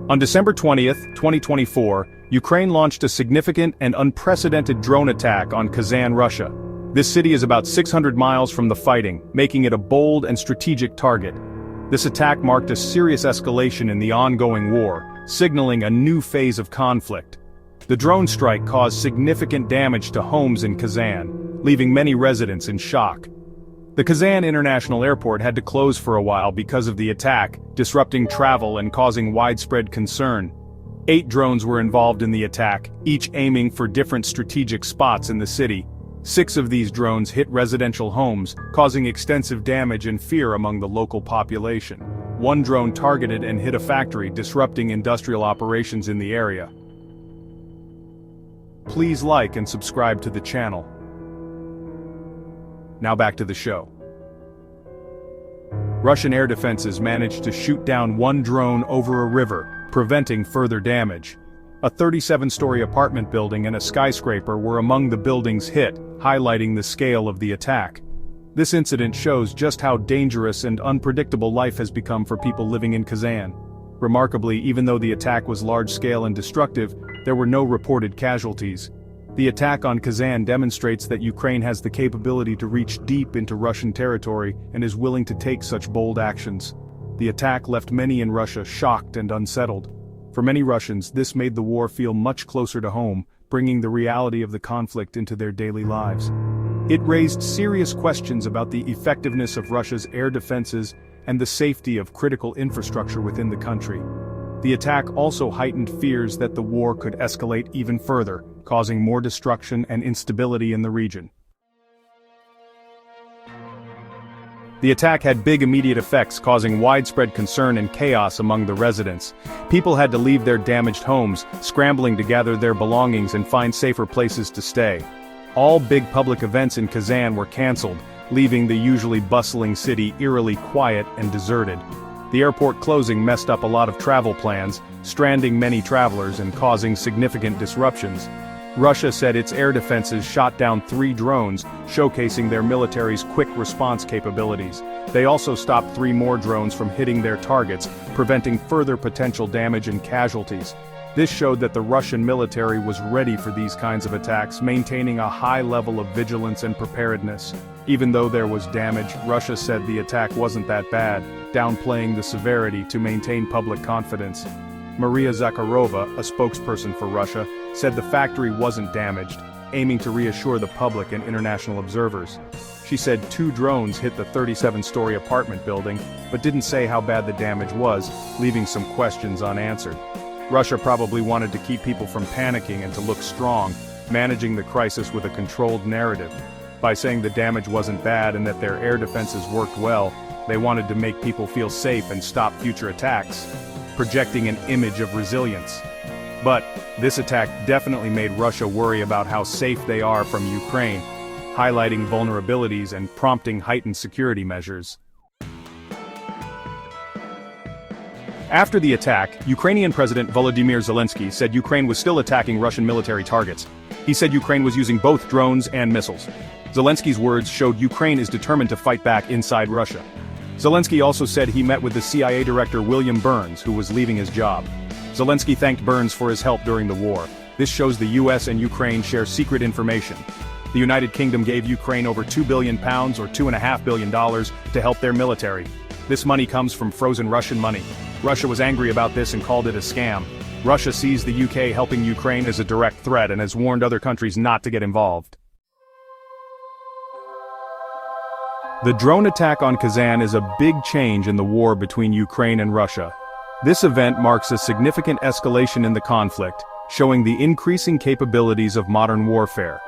On December 20, 2024, Ukraine launched a significant and unprecedented drone attack on Kazan, Russia. This city is about 600 miles from the fighting, making it a bold and strategic target. This attack marked a serious escalation in the ongoing war, signaling a new phase of conflict. The drone strike caused significant damage to homes in Kazan, leaving many residents in shock. The Kazan International Airport had to close for a while because of the attack, disrupting travel and causing widespread concern. 8 drones were involved in the attack, each aiming for different strategic spots in the city. 6 of these drones hit residential homes, causing extensive damage and fear among the local population. 1 drone targeted and hit a factory, disrupting industrial operations in the area. Please like and subscribe to the channel. Now back to the show. Russian air defenses managed to shoot down 1 drone over a river, preventing further damage. A 37-story apartment building and a skyscraper were among the buildings hit, highlighting the scale of the attack. This incident shows just how dangerous and unpredictable life has become for people living in Kazan. Remarkably, even though the attack was large-scale and destructive, there were no reported casualties. The attack on Kazan demonstrates that Ukraine has the capability to reach deep into Russian territory and is willing to take such bold actions. The attack left many in Russia shocked and unsettled. For many Russians, this made the war feel much closer to home, bringing the reality of the conflict into their daily lives. It raised serious questions about the effectiveness of Russia's air defenses and the safety of critical infrastructure within the country. The attack also heightened fears that the war could escalate even further, causing more destruction and instability in the region. The attack had big immediate effects, causing widespread concern and chaos among the residents. People had to leave their damaged homes, scrambling to gather their belongings and find safer places to stay. All big public events in Kazan were cancelled, leaving the usually bustling city eerily quiet and deserted. The airport closing messed up a lot of travel plans, stranding many travelers and causing significant disruptions. Russia said its air defenses shot down 3 drones, showcasing their military's quick response capabilities. They also stopped 3 more drones from hitting their targets, preventing further potential damage and casualties. This showed that the Russian military was ready for these kinds of attacks, maintaining a high level of vigilance and preparedness. Even though there was damage, Russia said the attack wasn't that bad, downplaying the severity to maintain public confidence. Maria Zakharova, a spokesperson for Russia, said the factory wasn't damaged, aiming to reassure the public and international observers. She said 2 drones hit the 37-story apartment building, but didn't say how bad the damage was, leaving some questions unanswered. Russia probably wanted to keep people from panicking and to look strong, managing the crisis with a controlled narrative. By saying the damage wasn't bad and that their air defenses worked well, they wanted to make people feel safe and stop future attacks, projecting an image of resilience. But this attack definitely made Russia worry about how safe they are from Ukraine, highlighting vulnerabilities and prompting heightened security measures. After the attack, Ukrainian President Volodymyr Zelenskyy said Ukraine was still attacking Russian military targets. He said Ukraine was using both drones and missiles. Zelenskyy's words showed Ukraine is determined to fight back inside Russia. Zelenskyy also said he met with the CIA director William Burns, who was leaving his job. Zelenskyy thanked Burns for his help during the war. This shows the US and Ukraine share secret information. The United Kingdom gave Ukraine over £2 billion or $2.5 billion to help their military. This money comes from frozen Russian money. Russia was angry about this and called it a scam. Russia sees the UK helping Ukraine as a direct threat and has warned other countries not to get involved. The drone attack on Kazan is a big change in the war between Ukraine and Russia. This event marks a significant escalation in the conflict, showing the increasing capabilities of modern warfare.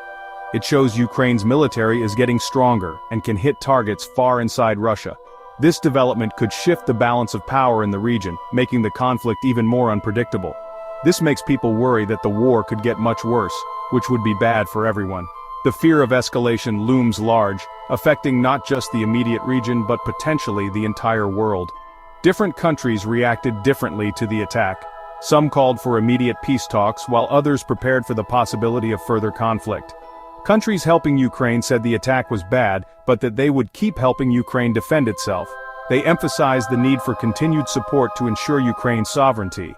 It shows Ukraine's military is getting stronger and can hit targets far inside Russia. This development could shift the balance of power in the region, making the conflict even more unpredictable. This makes people worry that the war could get much worse, which would be bad for everyone. The fear of escalation looms large, affecting not just the immediate region but potentially the entire world. Different countries reacted differently to the attack. Some called for immediate peace talks, while others prepared for the possibility of further conflict. Countries helping Ukraine said the attack was bad, but that they would keep helping Ukraine defend itself. They emphasized the need for continued support to ensure Ukraine's sovereignty.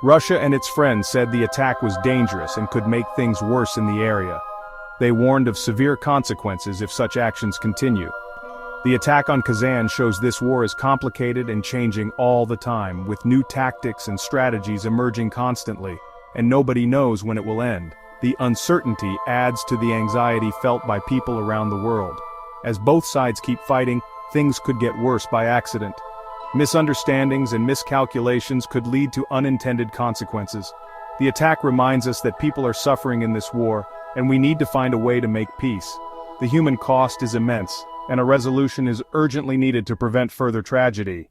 Russia and its friends said the attack was dangerous and could make things worse in the area. They warned of severe consequences if such actions continue. The attack on Kazan shows this war is complicated and changing all the time, with new tactics and strategies emerging constantly, and nobody knows when it will end. The uncertainty adds to the anxiety felt by people around the world. As both sides keep fighting, things could get worse by accident. Misunderstandings and miscalculations could lead to unintended consequences. The attack reminds us that people are suffering in this war, and we need to find a way to make peace. The human cost is immense, and a resolution is urgently needed to prevent further tragedy.